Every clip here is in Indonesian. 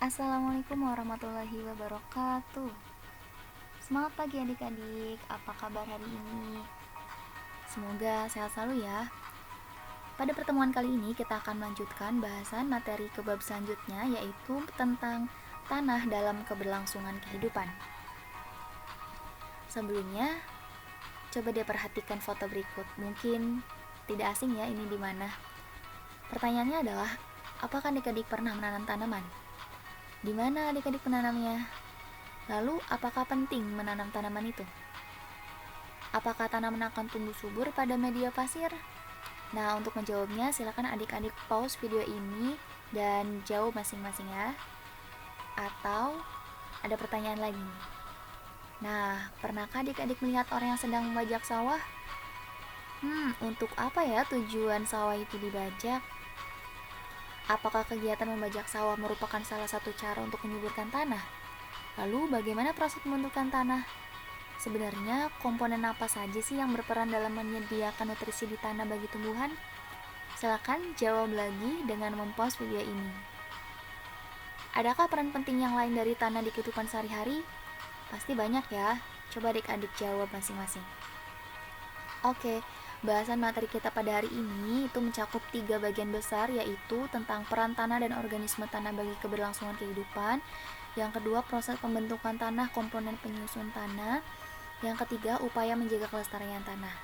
Assalamualaikum warahmatullahi wabarakatuh. Semangat pagi adik-adik, apa kabar hari ini? Semoga sehat selalu ya. Pada pertemuan kali ini kita akan melanjutkan bahasan materi ke bab selanjutnya, yaitu tentang tanah dalam keberlangsungan kehidupan. Sebelumnya, coba deh perhatikan foto berikut. Mungkin tidak asing ya ini di mana. Pertanyaannya adalah, apakah adik-adik pernah menanam tanaman? Di mana adik-adik menanamnya? Lalu, apakah penting menanam tanaman itu? Apakah tanaman akan tumbuh subur pada media pasir? Nah, untuk menjawabnya, silakan adik-adik pause video ini dan jawab masing-masing ya. Atau, ada pertanyaan lagi. Nah, pernahkah adik-adik melihat orang yang sedang membajak sawah? Untuk apa ya tujuan sawah itu dibajak? Apakah kegiatan membajak sawah merupakan salah satu cara untuk menyuburkan tanah? Lalu bagaimana proses pembentukan tanah? Sebenarnya komponen apa saja sih yang berperan dalam menyediakan nutrisi di tanah bagi tumbuhan? Silakan jawab lagi dengan mempause video ini. Adakah peran penting yang lain dari tanah di kehidupan sehari-hari? Pasti banyak ya. Coba adik-adik jawab masing-masing. Oke, bahasan materi kita pada hari ini itu mencakup 3 bagian besar, yaitu tentang peran tanah dan organisme tanah bagi keberlangsungan kehidupan. Yang kedua, proses pembentukan tanah, komponen penyusun tanah. Yang ketiga, upaya menjaga kelestarian tanah.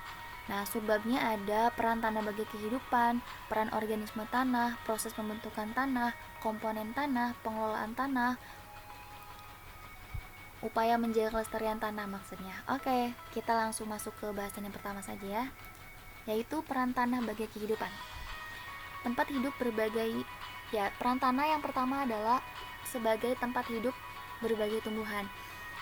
Nah, subbabnya ada peran tanah bagi kehidupan, peran organisme tanah, proses pembentukan tanah, komponen tanah, pengelolaan tanah, upaya menjaga kelestarian tanah maksudnya. Oke, kita langsung masuk ke bahasan yang pertama saja ya, yaitu peran tanah bagi kehidupan. Tempat hidup berbagai, peran tanah yang pertama adalah sebagai tempat hidup berbagai tumbuhan.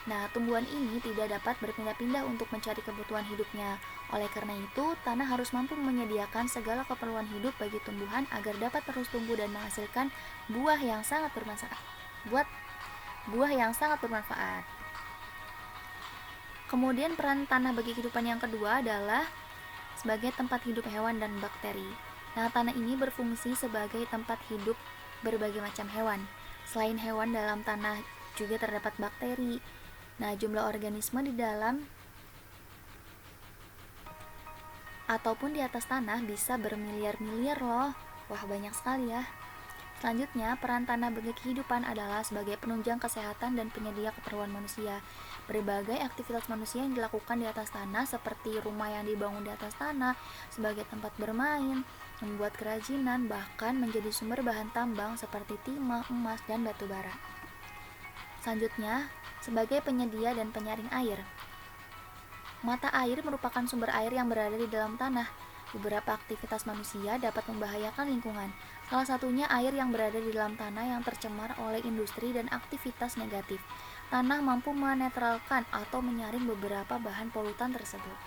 Nah, tumbuhan ini tidak dapat berpindah-pindah untuk mencari kebutuhan hidupnya. Oleh karena itu, tanah harus mampu menyediakan segala keperluan hidup bagi tumbuhan agar dapat terus tumbuh dan menghasilkan buah yang sangat bermanfaat. Kemudian peran tanah bagi kehidupan yang kedua adalah sebagai tempat hidup hewan dan bakteri. Nah, tanah ini berfungsi sebagai tempat hidup berbagai macam hewan. Selain hewan, dalam tanah juga terdapat bakteri. Nah, jumlah organisme di dalam ataupun di atas tanah bisa bermiliar-miliar loh. Wah, banyak sekali ya. Selanjutnya, peran tanah bagi kehidupan adalah sebagai penunjang kesehatan dan penyedia keperluan manusia. Berbagai aktivitas manusia yang dilakukan di atas tanah, seperti rumah yang dibangun di atas tanah, sebagai tempat bermain, membuat kerajinan, bahkan menjadi sumber bahan tambang seperti timah, emas, dan batu bara. Selanjutnya, sebagai penyedia dan penyaring air. Mata air merupakan sumber air yang berada di dalam tanah. Beberapa aktivitas manusia dapat membahayakan lingkungan. Salah satunya air yang berada di dalam tanah yang tercemar oleh industri dan aktivitas negatif. Tanah mampu menetralkan atau menyaring beberapa bahan polutan tersebut.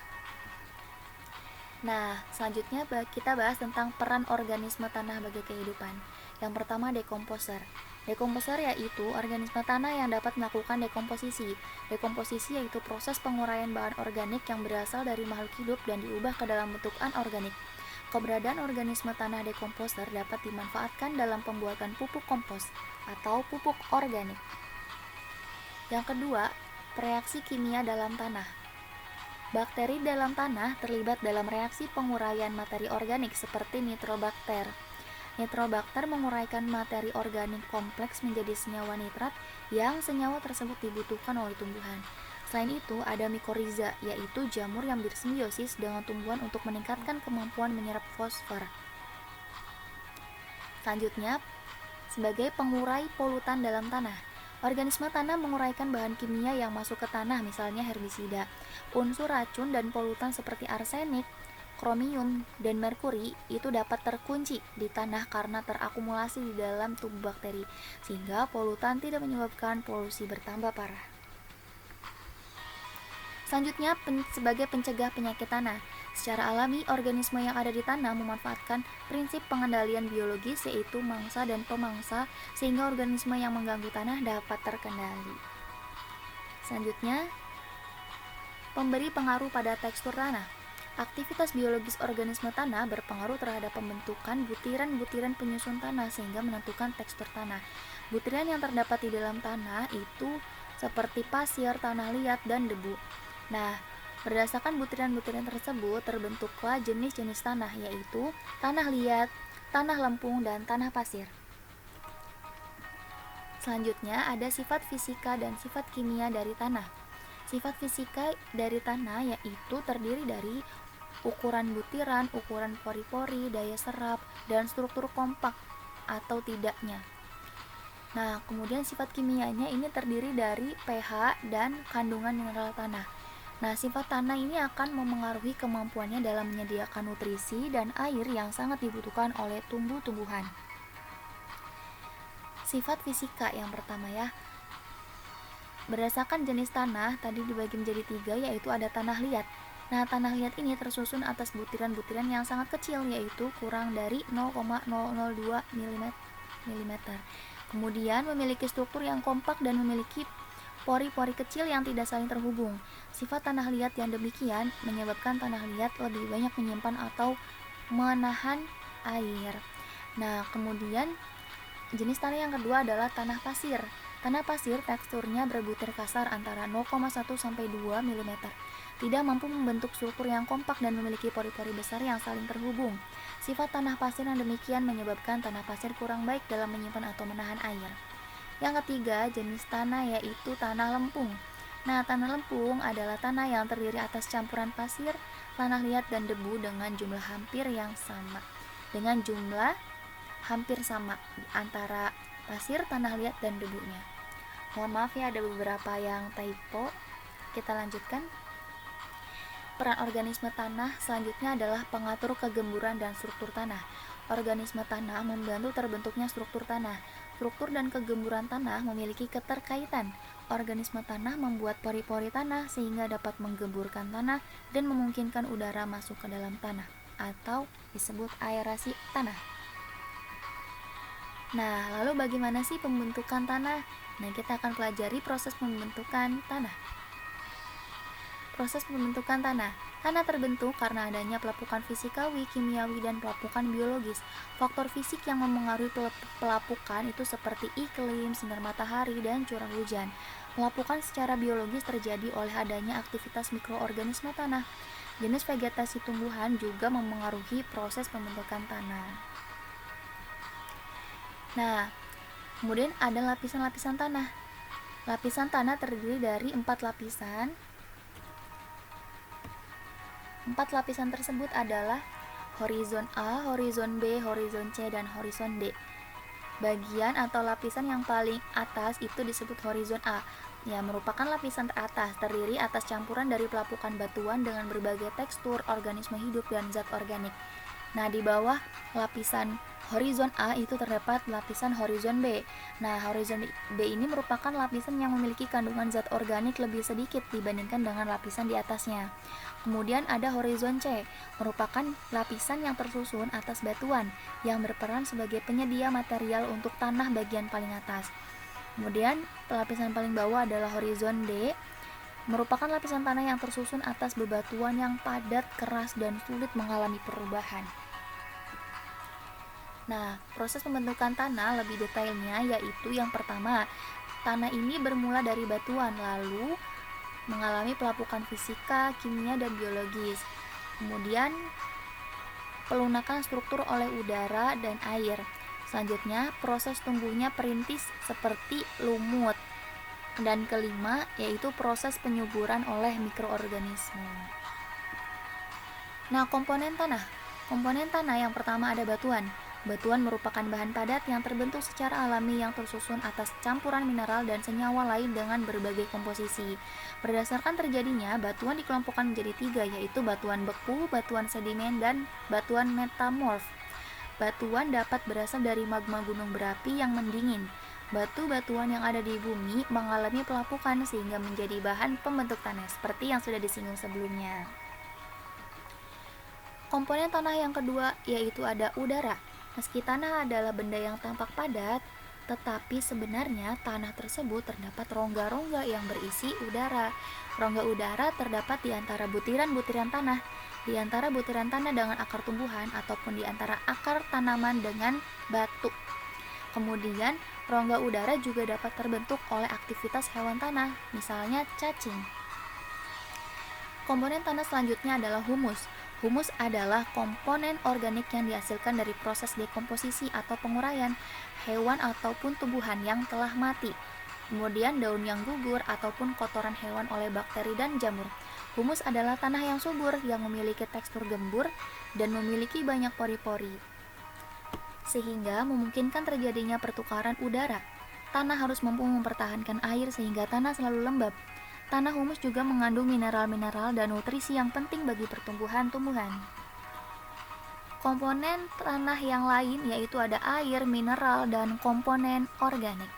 Nah, selanjutnya kita bahas tentang peran organisme tanah bagi kehidupan. Yang pertama, dekomposer. Dekomposer yaitu organisme tanah yang dapat melakukan dekomposisi. Dekomposisi yaitu proses penguraian bahan organik yang berasal dari makhluk hidup dan diubah ke dalam bentuk anorganik. Keberadaan organisme tanah dekomposer dapat dimanfaatkan dalam pembuatan pupuk kompos atau pupuk organik. Yang kedua, reaksi kimia dalam tanah. Bakteri dalam tanah terlibat dalam reaksi penguraian materi organik seperti nitrobakter. Nitrobakter menguraikan materi organik kompleks menjadi senyawa nitrat yang senyawa tersebut dibutuhkan oleh tumbuhan. Selain itu, ada mikoriza, yaitu jamur yang bersimbiosis dengan tumbuhan untuk meningkatkan kemampuan menyerap fosfor. Selanjutnya, sebagai pengurai polutan dalam tanah. Organisme tanah menguraikan bahan kimia yang masuk ke tanah, misalnya herbisida. Unsur racun dan polutan seperti arsenik, kromium, dan merkuri itu dapat terkunci di tanah karena terakumulasi di dalam tubuh bakteri, sehingga polutan tidak menyebabkan polusi bertambah parah. Selanjutnya, sebagai pencegah penyakit tanah. Secara alami, organisme yang ada di tanah memanfaatkan prinsip pengendalian biologis, yaitu mangsa dan pemangsa, sehingga organisme yang mengganggu tanah dapat terkendali. Selanjutnya, pemberi pengaruh pada tekstur tanah. Aktivitas biologis organisme tanah berpengaruh terhadap pembentukan butiran-butiran penyusun tanah sehingga menentukan tekstur tanah. Butiran yang terdapat di dalam tanah itu seperti pasir, tanah liat, dan debu. Nah, berdasarkan butiran-butiran tersebut terbentuklah jenis-jenis tanah, yaitu tanah liat, tanah lempung, dan tanah pasir. Selanjutnya ada sifat fisika dan sifat kimia dari tanah. Sifat fisika dari tanah yaitu terdiri dari ukuran butiran, ukuran pori-pori, daya serap, dan struktur kompak atau tidaknya. Nah, kemudian sifat kimianya ini terdiri dari pH dan kandungan mineral tanah. Nah, sifat tanah ini akan memengaruhi kemampuannya dalam menyediakan nutrisi dan air yang sangat dibutuhkan oleh tumbuh-tumbuhan. Sifat fisika yang pertama ya, berdasarkan jenis tanah tadi dibagi menjadi 3, yaitu ada tanah liat. Nah, tanah liat ini tersusun atas butiran-butiran yang sangat kecil, yaitu kurang dari 0,002 mm. Kemudian memiliki struktur yang kompak dan memiliki pori-pori kecil yang tidak saling terhubung. Sifat tanah liat yang demikian menyebabkan tanah liat lebih banyak menyimpan atau menahan air. Nah, kemudian jenis tanah yang kedua adalah tanah pasir. Tanah pasir teksturnya berbutir kasar antara 0,1 sampai 2 mm. Tidak mampu membentuk struktur yang kompak dan memiliki pori-pori besar yang saling terhubung. Sifat tanah pasir yang demikian menyebabkan tanah pasir kurang baik dalam menyimpan atau menahan air. Yang ketiga, jenis tanah yaitu tanah lempung. Nah, tanah lempung adalah tanah yang terdiri atas campuran pasir, tanah liat, dan debu dengan jumlah hampir sama antara pasir, tanah liat, dan debunya. Mohon maaf ya, ada beberapa yang typo. Kita lanjutkan. Peran organisme tanah selanjutnya adalah pengatur kegemburan dan struktur tanah. Organisme tanah membantu terbentuknya struktur tanah. Struktur dan kegemburan tanah memiliki keterkaitan. Organisme tanah membuat pori-pori tanah sehingga dapat menggemburkan tanah dan memungkinkan udara masuk ke dalam tanah, atau disebut aerasi tanah. Nah, lalu bagaimana sih pembentukan tanah? Nah, kita akan pelajari proses pembentukan tanah. Proses pembentukan tanah. Tanah terbentuk karena adanya pelapukan fisikawi, kimiawi, dan pelapukan biologis. Faktor fisik yang memengaruhi pelapukan itu seperti iklim, sinar matahari, dan curah hujan. Pelapukan secara biologis terjadi oleh adanya aktivitas mikroorganisme tanah. Jenis vegetasi tumbuhan juga memengaruhi proses pembentukan tanah. Nah, kemudian ada lapisan-lapisan tanah. Lapisan tanah terdiri dari 4 lapisan. 4 lapisan tersebut adalah horizon A, horizon B, horizon C, dan horizon D. Bagian atau lapisan yang paling atas itu disebut horizon A. Ya, merupakan lapisan teratas, terdiri atas campuran dari pelapukan batuan dengan berbagai tekstur, organisme hidup, dan zat organik. Nah, di bawah lapisan horizon A itu terdapat lapisan horizon B. Nah, horizon B ini merupakan lapisan yang memiliki kandungan zat organik lebih sedikit dibandingkan dengan lapisan di atasnya. Kemudian ada horizon C, merupakan lapisan yang tersusun atas batuan yang berperan sebagai penyedia material untuk tanah bagian paling atas. Kemudian lapisan paling bawah adalah horizon D, merupakan lapisan tanah yang tersusun atas bebatuan yang padat, keras, dan sulit mengalami perubahan. Nah, proses pembentukan tanah lebih detailnya yaitu yang pertama, tanah ini bermula dari batuan lalu mengalami pelapukan fisika, kimia, dan biologis. Kemudian pelunakan struktur oleh udara dan air. Selanjutnya, proses tumbuhnya perintis seperti lumut. Dan kelima, yaitu proses penyuburan oleh mikroorganisme. Nah, komponen tanah. Komponen tanah yang pertama ada batuan. Batuan merupakan bahan padat yang terbentuk secara alami yang tersusun atas campuran mineral dan senyawa lain dengan berbagai komposisi. Berdasarkan terjadinya, batuan dikelompokkan menjadi 3, yaitu batuan beku, batuan sedimen, dan batuan metamorf. Batuan dapat berasal dari magma gunung berapi yang mendingin. Batu-batuan yang ada di bumi mengalami pelapukan sehingga menjadi bahan pembentuk tanah, seperti yang sudah disinggung sebelumnya. Komponen tanah yang kedua yaitu ada udara. Meski tanah adalah benda yang tampak padat, tetapi sebenarnya tanah tersebut terdapat rongga-rongga yang berisi udara. Rongga udara terdapat di antara butiran-butiran tanah, di antara butiran tanah dengan akar tumbuhan, ataupun di antara akar tanaman dengan batu. Kemudian, rongga udara juga dapat terbentuk oleh aktivitas hewan tanah, misalnya cacing. Komponen tanah selanjutnya adalah humus. Humus adalah komponen organik yang dihasilkan dari proses dekomposisi atau penguraian hewan ataupun tumbuhan yang telah mati. Kemudian daun yang gugur ataupun kotoran hewan oleh bakteri dan jamur. Humus adalah tanah yang subur yang memiliki tekstur gembur dan memiliki banyak pori-pori, sehingga memungkinkan terjadinya pertukaran udara. Tanah harus mampu mempertahankan air sehingga tanah selalu lembab. Tanah humus juga mengandung mineral-mineral dan nutrisi yang penting bagi pertumbuhan tumbuhan. Komponen tanah yang lain yaitu ada air, mineral, dan komponen organik.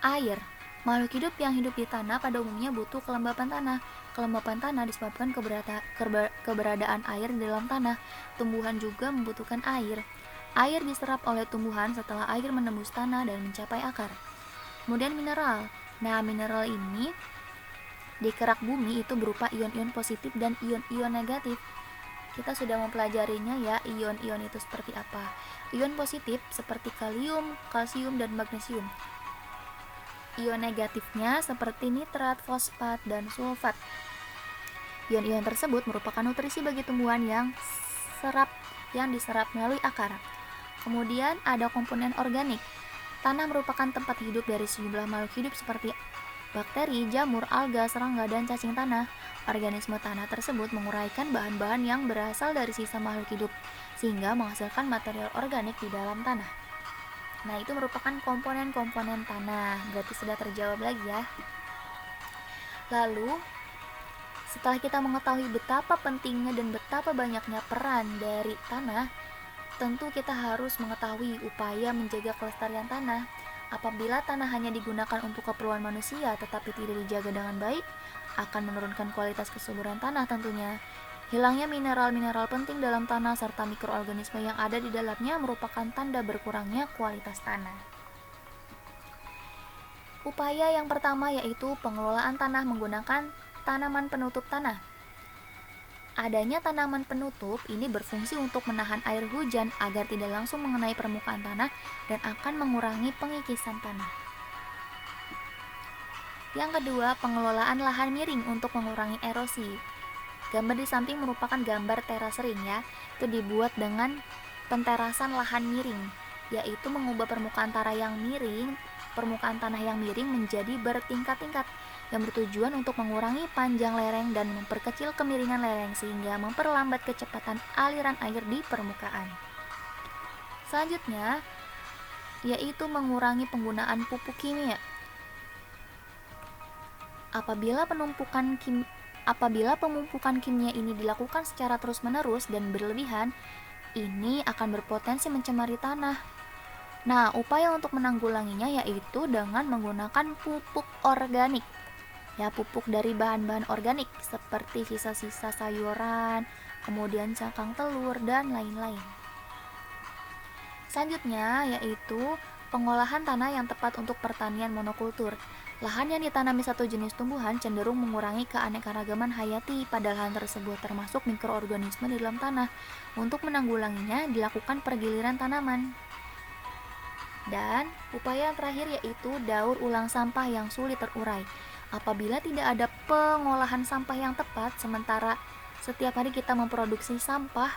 Air. Makhluk hidup yang hidup di tanah pada umumnya butuh kelembapan tanah. Kelembapan tanah disebabkan keberadaan air di dalam tanah. Tumbuhan juga membutuhkan air. Air diserap oleh tumbuhan setelah air menembus tanah dan mencapai akar. Kemudian mineral. Nah, mineral ini di kerak bumi itu berupa ion-ion positif dan ion-ion negatif. Kita sudah mempelajarinya ya, ion-ion itu seperti apa. Ion positif seperti kalium, kalsium, dan magnesium. Ion negatifnya seperti nitrat, fosfat, dan sulfat. Ion-ion tersebut merupakan nutrisi bagi tumbuhan yang diserap melalui akar. Kemudian ada komponen organik. Tanah merupakan tempat hidup dari sejumlah makhluk hidup seperti bakteri, jamur, alga, serangga, dan cacing tanah. Organisme tanah tersebut menguraikan bahan-bahan yang berasal dari sisa makhluk hidup, sehingga menghasilkan material organik di dalam tanah. Nah, itu merupakan komponen-komponen tanah. Berarti sudah terjawab lagi ya. Lalu, setelah kita mengetahui betapa pentingnya dan betapa banyaknya peran dari tanah, tentu kita harus mengetahui upaya menjaga kelestarian tanah. Apabila tanah hanya digunakan untuk keperluan manusia tetapi tidak dijaga dengan baik, akan menurunkan kualitas kesuburan tanah tentunya. Hilangnya mineral-mineral penting dalam tanah serta mikroorganisme yang ada di dalamnya merupakan tanda berkurangnya kualitas tanah. Upaya yang pertama yaitu pengelolaan tanah menggunakan tanaman penutup tanah. Adanya tanaman penutup ini berfungsi untuk menahan air hujan agar tidak langsung mengenai permukaan tanah dan akan mengurangi pengikisan tanah. Yang kedua, pengelolaan lahan miring untuk mengurangi erosi. Gambar di samping merupakan gambar terasering ya. Itu dibuat dengan penterasan lahan miring, yaitu mengubah permukaan tanah yang miring menjadi bertingkat-tingkat yang bertujuan untuk mengurangi panjang lereng dan memperkecil kemiringan lereng sehingga memperlambat kecepatan aliran air di permukaan. Selanjutnya, yaitu mengurangi penggunaan pupuk kimia. Apabila pemumpukan kimia ini dilakukan secara terus-menerus dan berlebihan, ini akan berpotensi mencemari tanah. Nah, upaya untuk menanggulanginya yaitu dengan menggunakan pupuk organik. Ya, pupuk dari bahan-bahan organik seperti sisa-sisa sayuran, kemudian cangkang telur, dan lain-lain. Selanjutnya yaitu pengolahan tanah yang tepat untuk pertanian monokultur. Lahan yang ditanami satu jenis tumbuhan cenderung mengurangi keanekaragaman hayati pada lahan tersebut, termasuk mikroorganisme di dalam tanah. Untuk menanggulanginya dilakukan pergiliran tanaman. Dan upaya yang terakhir yaitu daur ulang sampah yang sulit terurai. Apabila tidak ada pengolahan sampah yang tepat, sementara setiap hari kita memproduksi sampah,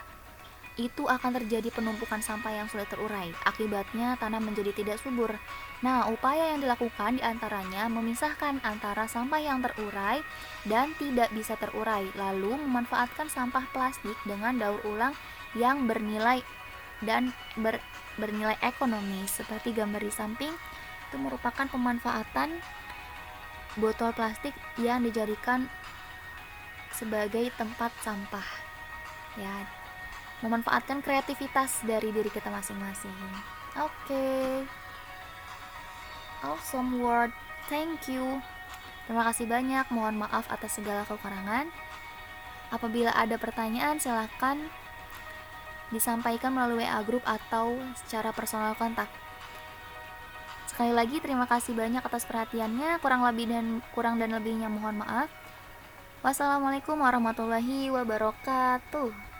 itu akan terjadi penumpukan sampah yang sulit terurai. Akibatnya tanah menjadi tidak subur. Nah, upaya yang dilakukan diantaranya memisahkan antara sampah yang terurai dan tidak bisa terurai, lalu memanfaatkan sampah plastik dengan daur ulang yang bernilai ekonomis. Seperti gambar di samping, itu merupakan pemanfaatan botol plastik yang dijadikan sebagai tempat sampah. Ya, memanfaatkan kreativitas dari diri kita masing-masing. Oke. Awesome word. Thank you. Terima kasih banyak. Mohon maaf atas segala kekurangan. Apabila ada pertanyaan, silakan disampaikan melalui WA group atau secara personal kontak. Sekali lagi terima kasih banyak atas perhatiannya. Kurang dan lebihnya mohon maaf. Wassalamualaikum warahmatullahi wabarakatuh.